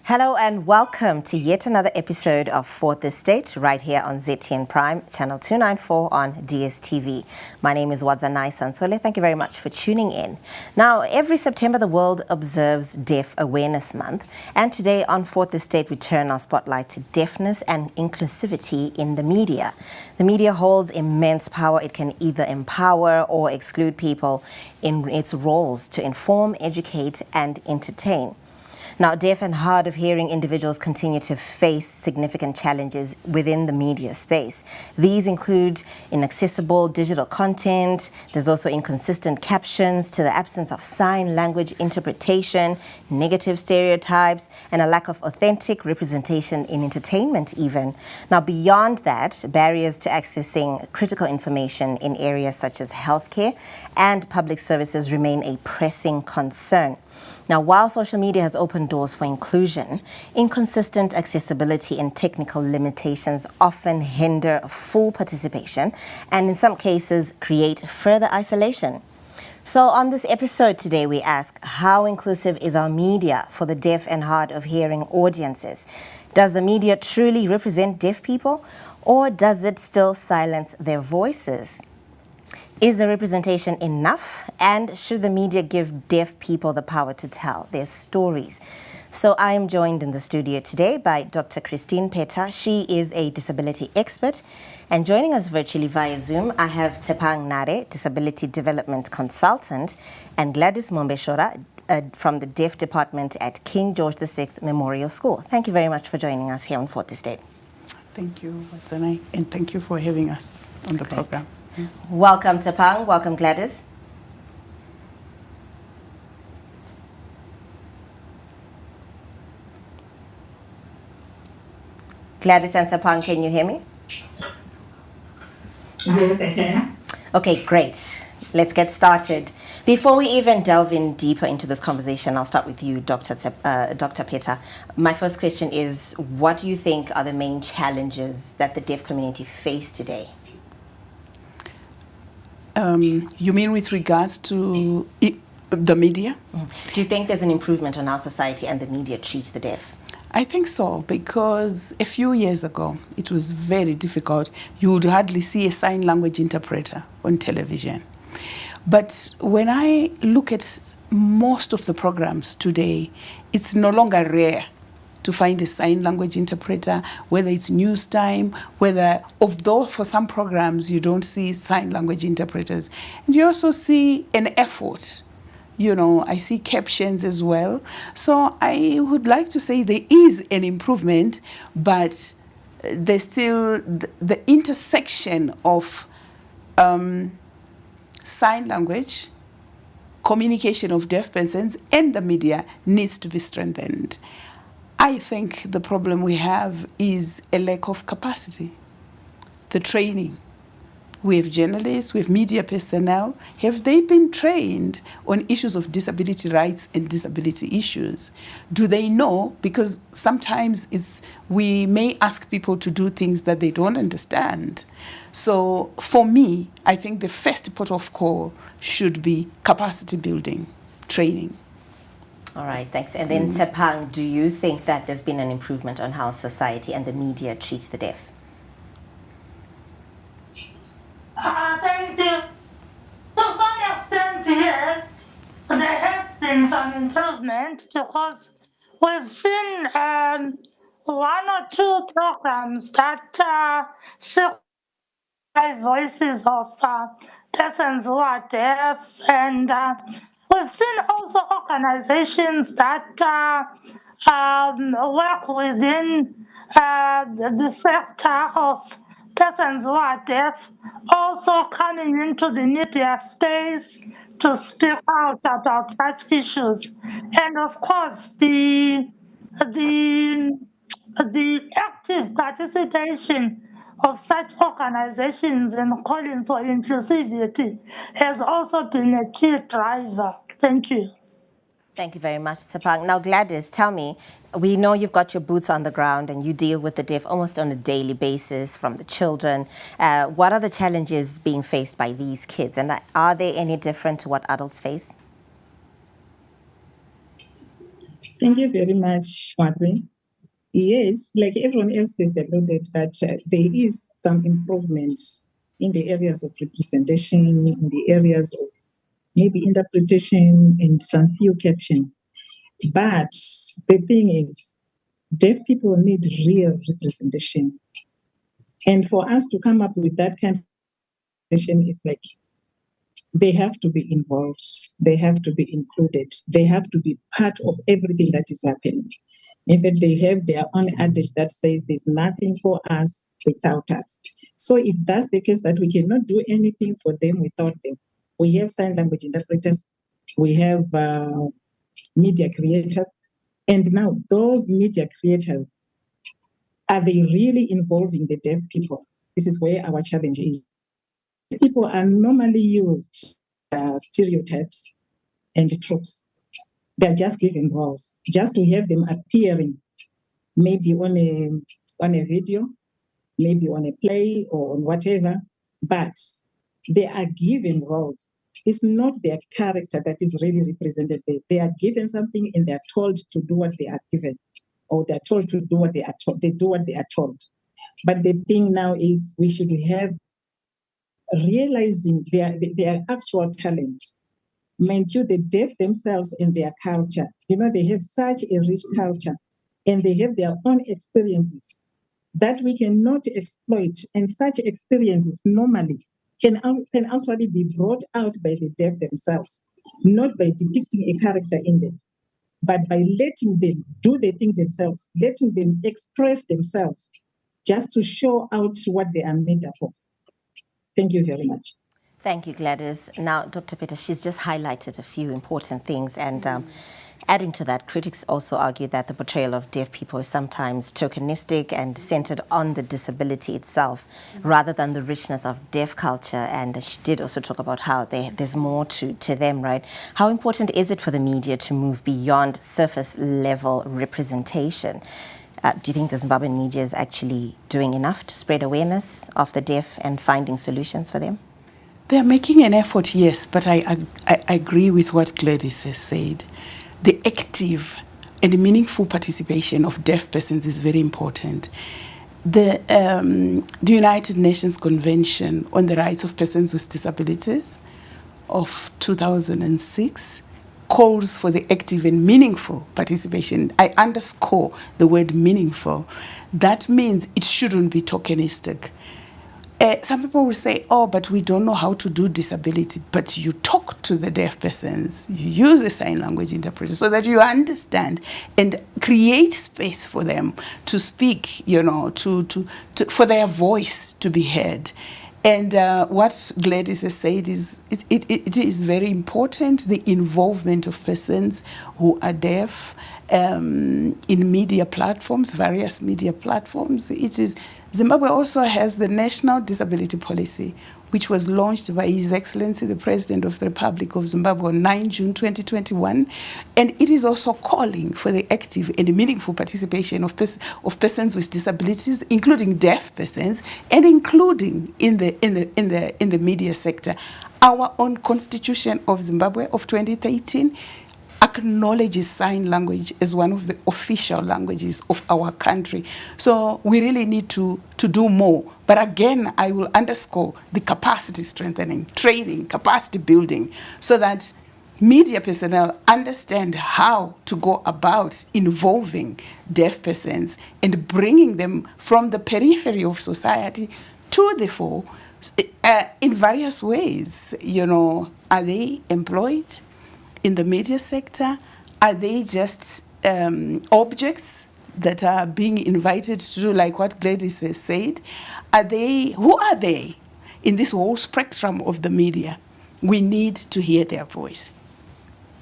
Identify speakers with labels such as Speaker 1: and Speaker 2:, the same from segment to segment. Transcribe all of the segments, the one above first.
Speaker 1: Hello and welcome to yet another episode of Fourth Estate right here on ZTN Prime, channel 294 on DSTV. My name is Wadzanai Sansole. Thank you very much for tuning in. Now, every September the world observes Deaf Awareness Month, and today on Fourth Estate we turn our spotlight to deafness and inclusivity in the media. The media holds immense power. It can either empower or exclude people in its roles to inform, educate and entertain. Now, deaf and hard of hearing individuals continue to face significant challenges within the media space. These include inaccessible digital content, there's also inconsistent captions, to the absence of sign language interpretation, negative stereotypes, and a lack of authentic representation in entertainment even. Now, beyond that, barriers to accessing critical information in areas such as healthcare and public services remain a pressing concern. Now, while social media has opened doors for inclusion, inconsistent accessibility and technical limitations often hinder full participation and in some cases create further isolation. So on this episode today, we ask, how inclusive is our media for the deaf and hard of hearing audiences? Does the media truly represent deaf people, or does it still silence their voices? Is the representation enough, and should the media give deaf people the power to tell their stories? So I am joined in the studio today by Dr. Christine Peta. She is a disability expert, and joining us virtually via Zoom, I have Tshepang Nare, disability development consultant, and Gladys Mombeshora from the Deaf Department at King George VI Memorial School. Thank you very much for joining us here on Fourth Estate.
Speaker 2: Thank you, Watsanai, and thank you for having us on the program.
Speaker 1: Welcome, Tshepang. Welcome, Gladys. Gladys and Tshepang, can you hear me?
Speaker 3: Yes, I can.
Speaker 1: Okay, great. Let's get started. Before we even delve in deeper into this conversation, I'll start with you, Dr. Peta. My first question is, what do you think are the main challenges that the deaf community face today?
Speaker 2: You mean with regards to the media?
Speaker 1: Do you think there's an improvement on how society and the media treats the deaf?
Speaker 2: I think so, because a few years ago, it was very difficult. You would hardly see a sign language interpreter on television. But when I look at most of the programs today, it's no longer rare to find a sign language interpreter, whether it's news time, although for some programs you don't see sign language interpreters. And you also see an effort. You know, I see captions as well. So I would like to say there is an improvement, but there's still the intersection of sign language, communication of deaf persons, and the media needs to be strengthened. I think the problem we have is a lack of capacity. The training. We have journalists, we have media personnel. Have they been trained on issues of disability rights and disability issues? Do they know? Because sometimes we may ask people to do things that they don't understand. So for me, I think the first port of call should be capacity building, training.
Speaker 1: All right, thanks. And then, Tshepang, do you think that there's been an improvement on how society and the media treats the deaf?
Speaker 3: Thank you. To some extent, yes, there has been some improvement because we've seen one or two programs that seek voices of persons who are deaf, and we've seen also organizations that work within the sector of persons who are deaf also coming into the media space to speak out about such issues. And of course, the active participation of such organizations in calling for inclusivity has also been a key driver. Thank you.
Speaker 1: Thank you very much, Tshepang. Now, Gladys, tell me, we know you've got your boots on the ground and you deal with the deaf almost on a daily basis from the children. What are the challenges being faced by these kids, and are they any different to what adults face?
Speaker 4: Thank you very much, Martin. Yes, like everyone else has alluded that there is some improvement in the areas of representation, in the areas of maybe interpretation and some few captions. But the thing is, deaf people need real representation. And for us to come up with that kind of representation is like they have to be involved, they have to be included, they have to be part of everything that is happening. In fact, they have their own adage that says there's nothing for us without us. So if that's the case, that we cannot do anything for them without them, we have sign language interpreters, we have media creators, and now those media creators, are they really involving the deaf people? This is where our challenge is. People are normally used stereotypes and tropes. They're just given roles, just to have them appearing maybe on a video, maybe on a play or on whatever, but they are given roles. It's not their character that is really represented there. They are given something and they are told to do what they are given, or they're told to do what they are told. They do what they are told. But the thing now is we should have realizing their actual talent. Mind you, the deaf themselves and their culture, they have such a rich culture and they have their own experiences that we cannot exploit. And such experiences normally can actually be brought out by the deaf themselves, not by depicting a character in them, but by letting them do the thing themselves, letting them express themselves, just to show out what they are made up of. Thank you very much.
Speaker 1: Thank you, Gladys. Now, Dr. Peter, she's just highlighted a few important things. And adding to that, critics also argue that the portrayal of deaf people is sometimes tokenistic and centered on the disability itself rather than the richness of deaf culture. And she did also talk about how there's more to them, right? How important is it for the media to move beyond surface level representation? Do you think the Zimbabwean media is actually doing enough to spread awareness of the deaf and finding solutions for them?
Speaker 2: They're making an effort, yes, but I agree with what Gladys has said. The active and meaningful participation of deaf persons is very important. The United Nations Convention on the Rights of Persons with Disabilities of 2006 calls for the active and meaningful participation. I underscore the word meaningful. That means it shouldn't be tokenistic. Some people will say, oh, but we don't know how to do disability. But you talk to the deaf persons, you use a sign language interpreter so that you understand and create space for them to speak, for their voice to be heard. And what Gladys has said is it is very important, the involvement of persons who are deaf in media platforms, various media platforms. Zimbabwe also has the National Disability Policy, which was launched by His Excellency, the President of the Republic of Zimbabwe on 9 June 2021. And it is also calling for the active and meaningful participation of persons with disabilities, including deaf persons, and including in the media sector. Our own Constitution of Zimbabwe of 2013 acknowledges sign language as one of the official languages of our country. So we really need to do more. But again, I will underscore the capacity strengthening, training, capacity building, so that media personnel understand how to go about involving deaf persons and bringing them from the periphery of society to the fore in various ways. Are they employed in the media sector? Are they just objects that are being invited to do, like what Gladys has said? Who are they in this whole spectrum of the media? We need to hear their voice.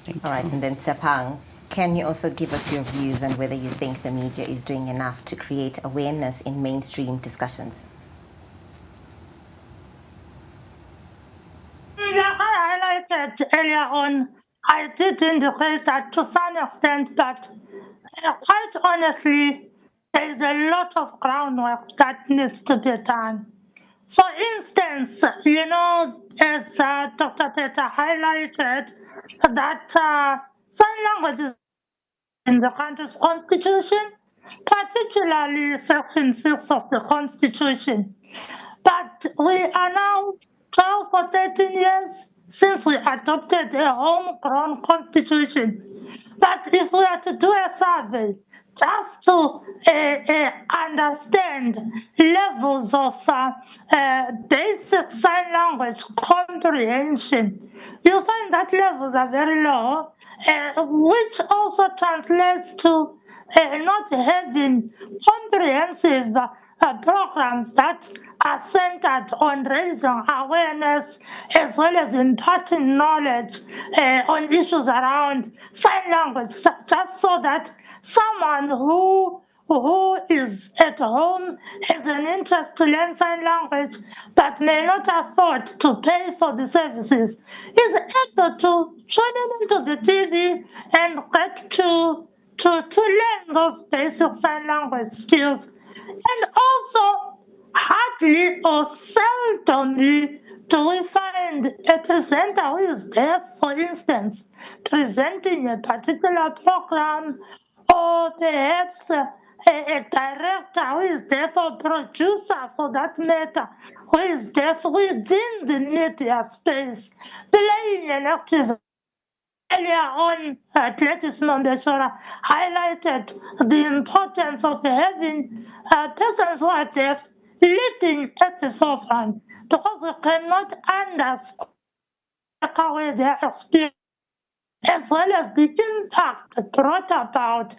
Speaker 2: Thank you.
Speaker 1: All right, and then Tsepang, can you also give us your views on whether you think the media is doing enough to create awareness in mainstream discussions?
Speaker 3: I highlighted earlier on, I did indicate that to some extent, but quite honestly, there is a lot of groundwork that needs to be done. For instance, as Dr. Peter highlighted, that sign language is in the country's constitution, particularly Section 6 of the Constitution. But we are now 12 or 13 years since we adopted a homegrown constitution. But if we are to do a survey just to understand levels of basic sign language comprehension, you find that levels are very low, which also translates to not having comprehensive programs that are centered on raising awareness as well as imparting knowledge on issues around sign language, just so that someone who is at home has an interest to learn sign language but may not afford to pay for the services is able to tune into the TV and get to learn those basic sign language skills. And also, hardly or seldomly do we find a presenter who is deaf, for instance, presenting a particular program, or perhaps a director who is deaf, or producer for that matter, who is deaf within the media space, playing an active. Earlier on, Gladys Nombeshora highlighted the importance of having persons who are deaf leading at the forefront, because we cannot understand away their experience as well as the impact brought about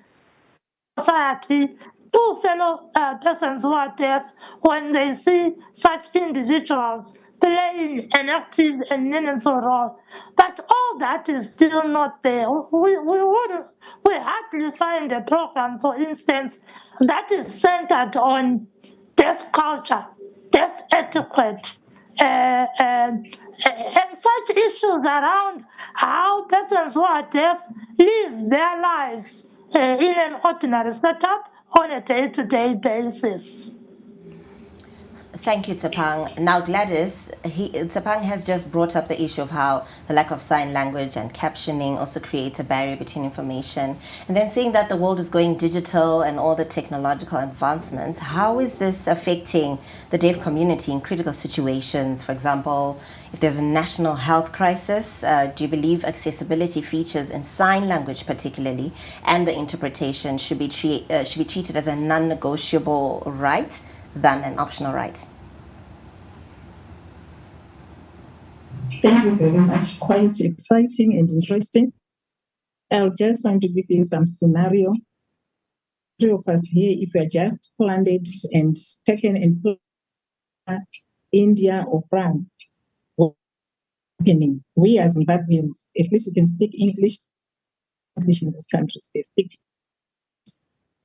Speaker 3: society to fellow persons who are deaf when they see such individuals playing an active and meaningful role. But all that is still not there. We hardly find a program, for instance, that is centered on deaf culture, deaf etiquette, and such issues around how persons who are deaf live their lives in an ordinary setup on a day-to-day basis.
Speaker 1: Thank you, Tsapang. Now, Gladys, Tsapang has just brought up the issue of how the lack of sign language and captioning also creates a barrier between information. And then seeing that the world is going digital and all the technological advancements, how is this affecting the deaf community in critical situations? For example, if there's a national health crisis, do you believe accessibility features in sign language particularly and the interpretation should be treated as a non-negotiable right than an optional right?
Speaker 4: Thank you very much. Quite exciting and interesting. I just want to give you some scenario. Three of us here, if we are just planted and taken and put in India or France, what's happening? We as Zimbabweans, at least you can speak English in those countries, they speak.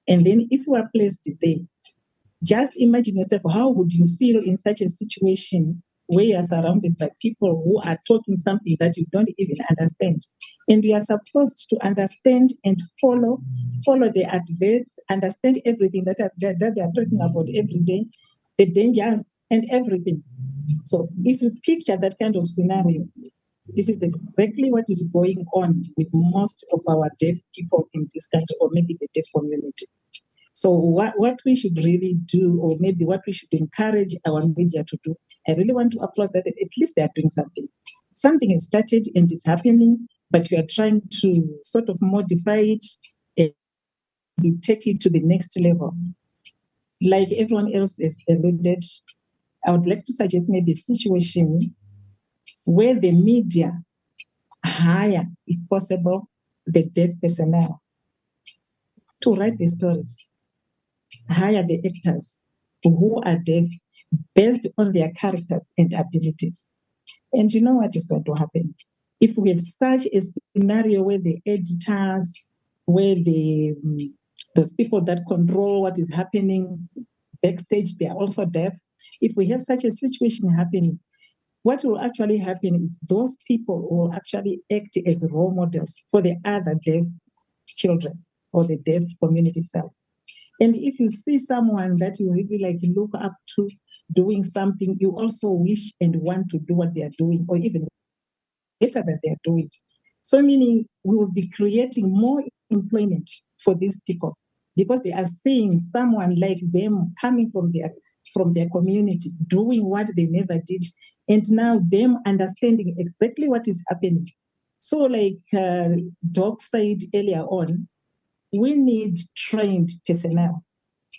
Speaker 4: And then if you are placed there, just imagine yourself, how would you feel in such a situation where you are surrounded by people who are talking something that you don't even understand? And you are supposed to understand and follow the adverts, understand everything that they are talking about every day, the dangers and everything. So if you picture that kind of scenario, this is exactly what is going on with most of our deaf people in this country, or maybe the deaf community. So what we should really do, or maybe what we should encourage our media to do, I really want to applaud that at least they are doing something. Something has started and it's happening, but we are trying to sort of modify it and take it to the next level. Like everyone else has alluded, I would like to suggest maybe a situation where the media hire, if possible, the deaf personnel to write the stories. Hire the actors who are deaf based on their characters and abilities. And you know what is going to happen? If we have such a scenario where the editors, where those people that control what is happening backstage, they are also deaf. If we have such a situation happening, what will actually happen is those people will actually act as role models for the other deaf children or the deaf community itself. And if you see someone that you really like look up to doing something, you also wish and want to do what they are doing, or even better than they are doing. So meaning we will be creating more employment for these people because they are seeing someone like them coming from their community doing what they never did, and now them understanding exactly what is happening. So like Doc said earlier on, we need trained personnel.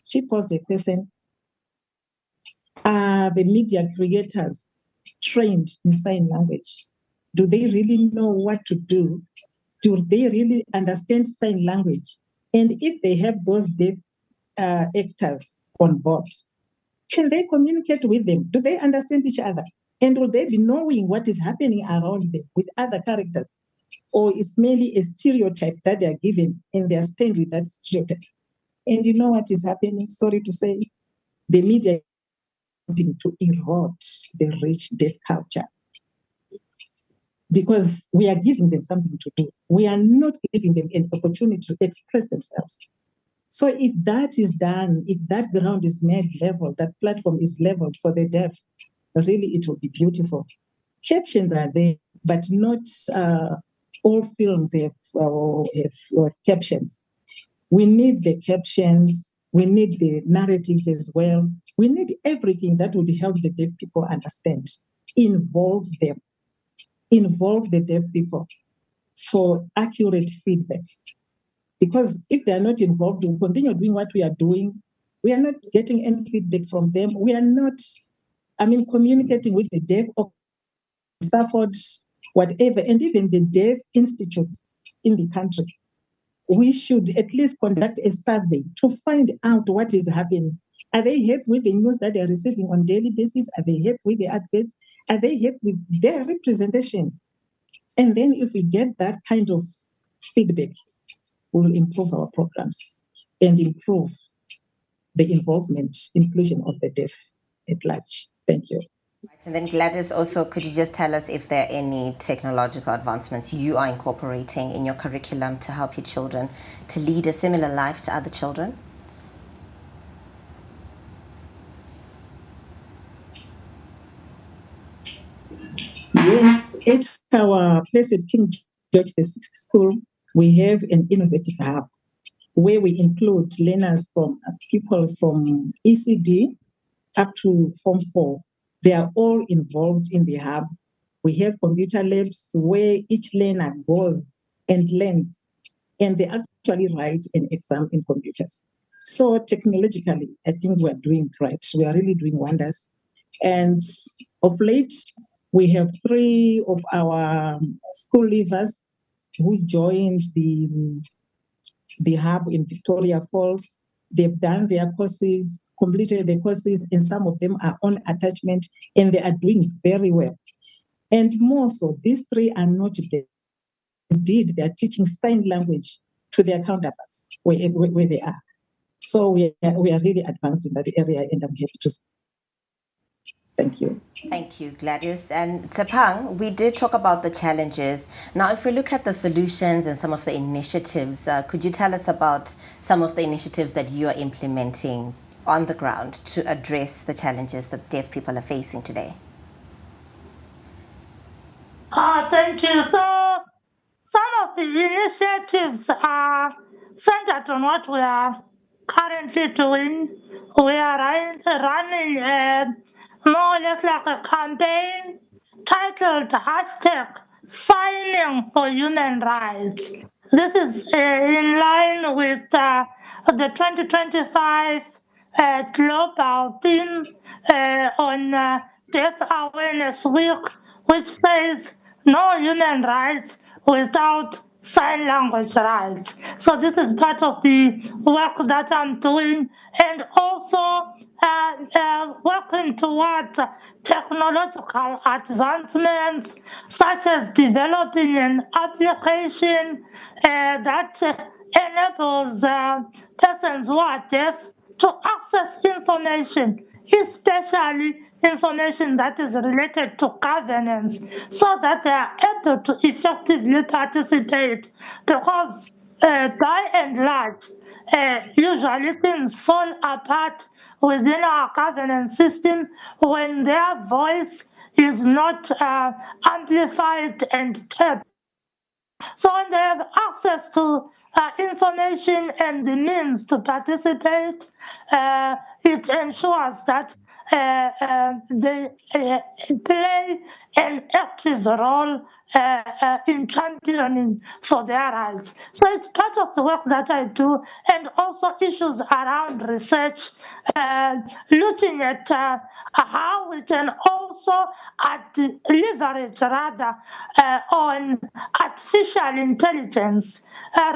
Speaker 4: She posed a question, are the media creators trained in sign language? Do they really know what to do? Do they really understand sign language? And if they have those deaf actors on board, can they communicate with them? Do they understand each other? And will they be knowing what is happening around them with other characters? Or it's merely a stereotype that they are given and they are staying with that stereotype? And you know what is happening? Sorry to say, the media to erode the rich deaf culture because we are giving them something to do. We are not giving them an opportunity to express themselves. So if that is done, if that ground is made level, that platform is leveled for the deaf, really it will be beautiful. Captions are there, but not all films have captions. We need the captions. We need the narratives as well. We need everything that would help the deaf people understand. Involve them. Involve the deaf people for accurate feedback. Because if they are not involved, we continue doing what we are doing. We are not getting any feedback from them. We are not, communicating with the deaf or support, whatever, and even the deaf institutes in the country. We should at least conduct a survey to find out what is happening. Are they happy with the news that they're receiving on a daily basis? Are they happy with the adverts? Are they happy with their representation? And then if we get that kind of feedback, we will improve our programs and improve the involvement, inclusion of the deaf at large. Thank you.
Speaker 1: And then Gladys, also, could you just tell us if there are any technological advancements you are incorporating in your curriculum to help your children to lead a similar life to other children?
Speaker 4: Yes, at our place at King George VI School, we have an innovative hub where we include learners from people from ECD up to Form 4. They are all involved in the hub. We have computer labs where each learner goes and learns, and they actually write an exam in computers. So technologically, I think we're doing right. We are really doing wonders. And of late, we have 3 of our school leavers who joined the hub in Victoria Falls. They've done their courses, completed the courses, and some of them are on attachment, and they are doing very well. And more so, these 3 are not dead. Indeed, they are teaching sign language to their counterparts where they are. So we are really advanced in that area, and I'm happy to say. Thank you.
Speaker 1: Thank you, Gladys. And Tsepang, we did talk about the challenges. Now, if we look at the solutions and some of the initiatives, could you tell us about some of the initiatives that you are implementing on the ground to address the challenges that deaf people are facing today?
Speaker 3: Thank you. So, some of the initiatives are centered on what we are currently doing. We are running more or less like a campaign titled hashtag Signing for Human Rights. This is in line with the 2025 global theme on Deaf Awareness Week, which says no human rights without sign language rights. So this is part of the work that I'm doing, and also working towards technological advancements, such as developing an application that enables persons who are deaf to access information, especially information that is related to governance, so that they are able to effectively participate. Because by and large, usually things fall apart within our governance system when their voice is not amplified and tapped So when they have access to information and the means to participate, it ensures that they play an active role in championing for their rights. So it's part of the work that I do, and also issues around research, looking at how we can also leverage rather on artificial intelligence.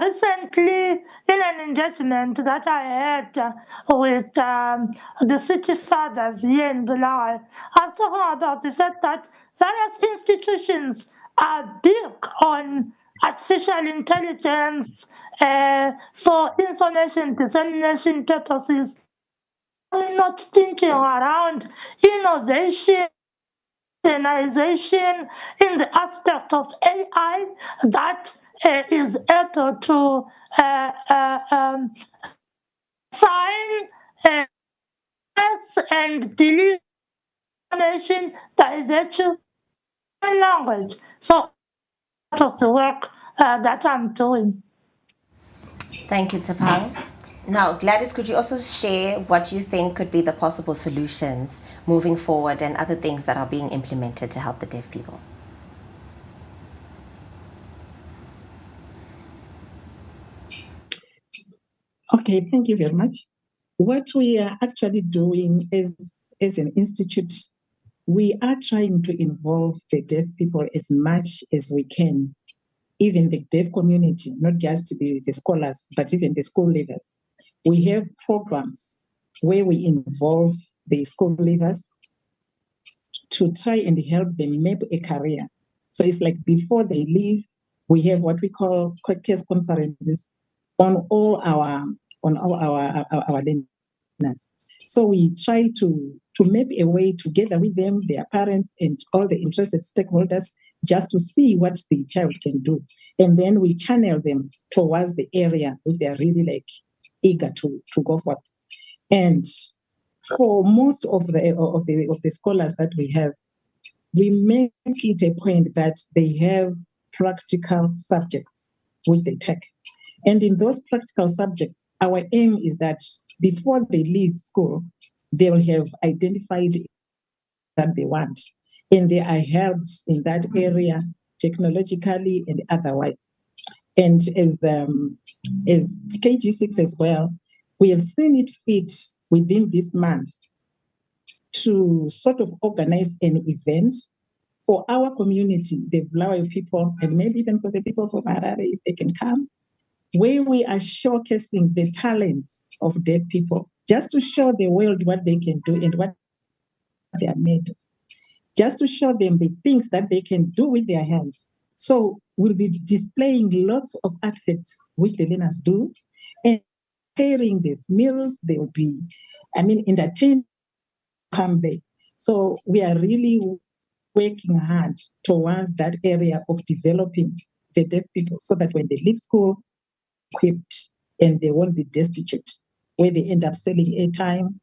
Speaker 3: Recently, in an engagement that I had with the city fathers here in Bulawayo, I was talking about the fact that various institutions are big on artificial intelligence for information dissemination purposes. We're not thinking around innovation, organization in the aspect of AI that is able to sign and delete information by virtue of language. So part of the work that I'm doing.
Speaker 1: Thank you, Tsapang. Now, Gladys, could you also share what you think could be the possible solutions moving forward and other things that are being implemented to help the deaf people?
Speaker 4: Okay, thank you very much. What we are actually doing as an institute, we are trying to involve the deaf people as much as we can, even the deaf community, not just the scholars, but even the school leaders. We have programs where we involve the school leaders to try and help them map a career. So it's like before they leave, we have what we call case conferences on all our learners. So we try to map a way together with them, their parents, and all the interested stakeholders, just to see what the child can do, and then we channel them towards the area which they are really like eager to go for. And for most of the scholars that we have, we make it a point that they have practical subjects which they take. And in those practical subjects, our aim is that before they leave school, they will have identified that they want, and they are helped in that area technologically and otherwise. And as KG6 as well, we have seen it fit within this month to sort of organize an event for our community, the Bulawayo people, and maybe even for the people from Harare, if they can come, where we are showcasing the talents of deaf people, just to show the world what they can do and what they are made of, just to show them the things that they can do with their hands. So we'll be displaying lots of artifacts which the learners do, and preparing these meals. They will be, entertained, come there. So we are really working hard towards that area of developing the deaf people so that when they leave school, equipped and they won't be destitute, where they end up selling airtime,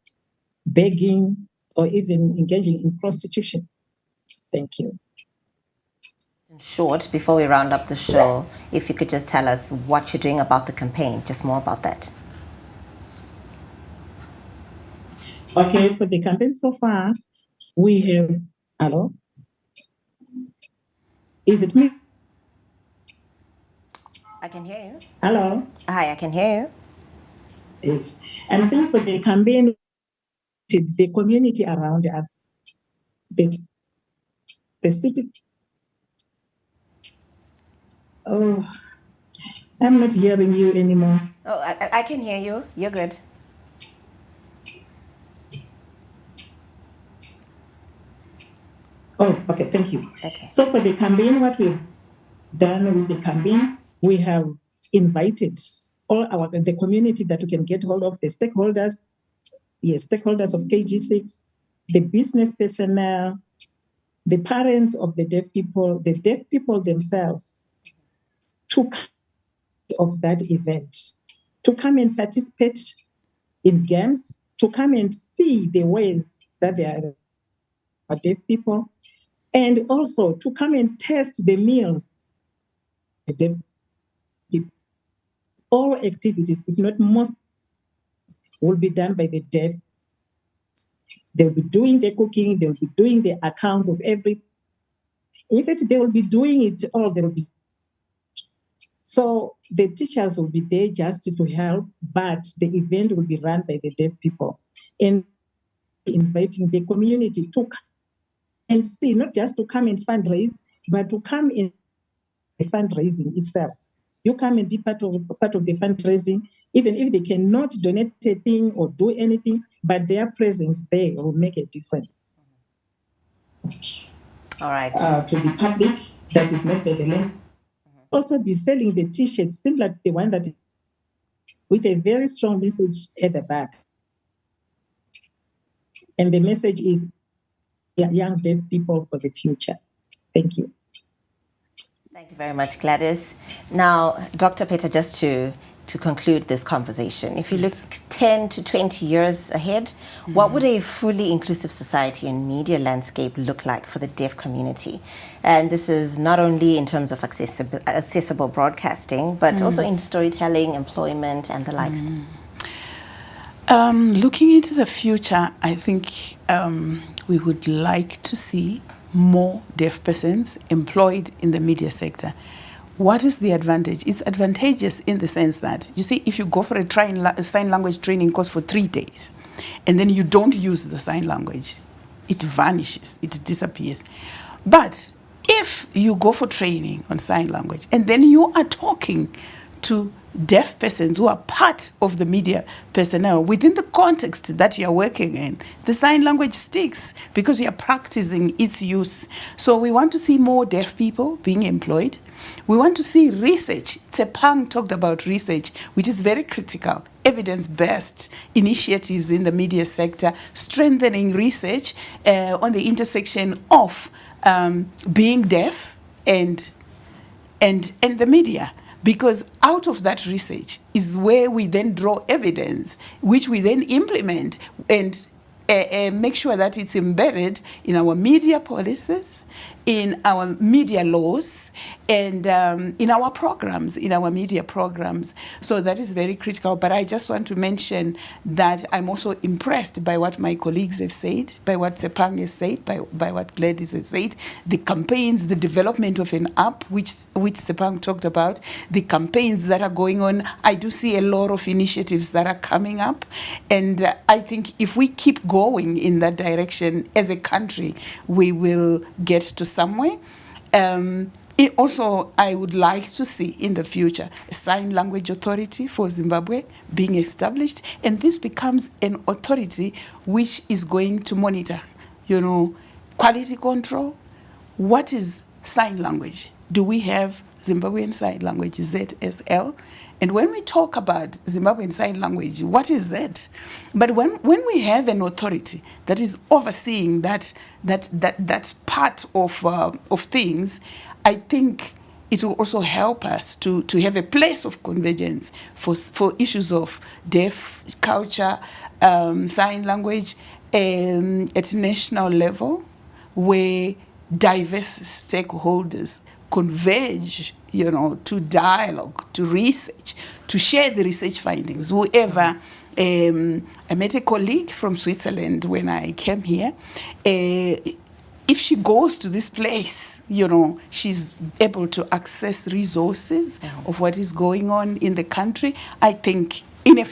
Speaker 4: begging, or even engaging in prostitution. Thank you.
Speaker 1: In short, before we round up the show, if you could just tell us what you're doing about the campaign, just more about that.
Speaker 4: Okay, for the campaign so far, we have, hello? Is it me?
Speaker 1: I can hear you.
Speaker 4: Hello?
Speaker 1: Hi, I can hear
Speaker 4: you. Yes. I'm saying for the campaign, the community around us, the city. Oh, I'm not hearing you anymore.
Speaker 1: Oh, I can hear you. You're good.
Speaker 4: Oh, okay, thank you.
Speaker 1: Okay.
Speaker 4: So for the campaign, what we've done with the campaign, we have invited all the community that we can get hold of, the stakeholders, stakeholders of KG6, the business personnel, the parents of the deaf people themselves, to come of that event, to come and participate in games, to come and see the ways that there are deaf people, and also to come and test the meals the deaf all activities, if not most, will be done by the deaf. They'll be doing the cooking, they'll be doing the accounts of every. In fact, they will be doing it all. They will be. So the teachers will be there just to help, but the event will be run by the deaf people, and inviting the community to come and see, not just to come and fundraise, but to come in the fundraising itself. You come and be part of the fundraising, even if they cannot donate a thing or do anything, but their presence there will make a difference.
Speaker 1: All right.
Speaker 4: To the public that is not by the land. Also be selling the T-shirts similar to the one that with a very strong message at the back. And the message is young deaf people for the future. Thank you.
Speaker 1: Thank you very much, Gladys. Now, Dr. Peter, just to conclude this conversation, if you look 10 to 20 years ahead, what would a fully inclusive society and media landscape look like for the deaf community? And this is not only in terms of accessible broadcasting, but also in storytelling, employment, and the likes.
Speaker 2: Looking into the future, I think we would like to see more deaf persons employed in the media sector. What is the advantage? It's advantageous in the sense that, you see, if you go for a sign language training course for 3 days, and then you don't use the sign language, it vanishes, it disappears. But if you go for training on sign language, and then you are talking to deaf persons who are part of the media personnel within the context that you're working in, the sign language sticks because you're practicing its use. So we want to see more deaf people being employed. We want to see research. Tsepang talked about research, which is very critical. Evidence-based initiatives in the media sector, strengthening research on the intersection of being deaf and the media. Because out of that research is where we then draw evidence, which we then implement and make sure that it's embedded in our media policies, in our media laws, and in our programs, in our media programs. So that is very critical. But I just want to mention that I'm also impressed by what my colleagues have said, by what Tsepang has said, by what Gladys has said, the campaigns, the development of an app, which Tsepang talked about, the campaigns that are going on. I do see a lot of initiatives that are coming up. And I think if we keep going in that direction as a country, we will get to somewhere. Also, I would like to see in the future a sign language authority for Zimbabwe being established, and this becomes an authority which is going to monitor, quality control. What is sign language? Do we have Zimbabwean Sign Language, ZSL? And when we talk about Zimbabwean Sign Language, what is it? But when we have an authority that is overseeing that part of things, I think it will also help us to have a place of convergence for issues of deaf culture, sign language at national level, where diverse stakeholders converge, to dialogue, to research, to share the research findings. Whoever, I met a colleague from Switzerland when I came here. If she goes to this place, she's able to access resources of what is going on in the country. I think in the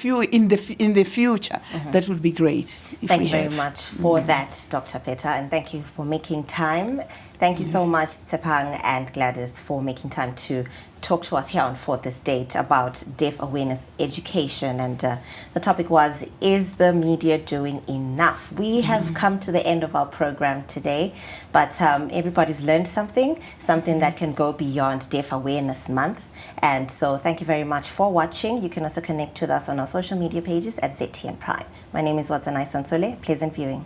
Speaker 2: future, that would be great.
Speaker 1: Thank you very much for that, Dr. Peter, and thank you for making time. Thank you so much, Tsepang and Gladys, for making time to talk to us here on Fourth Estate about deaf awareness education. And the topic was, is the media doing enough? We have come to the end of our program today, but everybody's learned something that can go beyond Deaf Awareness Month. And so thank you very much for watching. You can also connect with us on our social media pages at ZTN Prime. My name is Watanai Sansole. Pleasant viewing.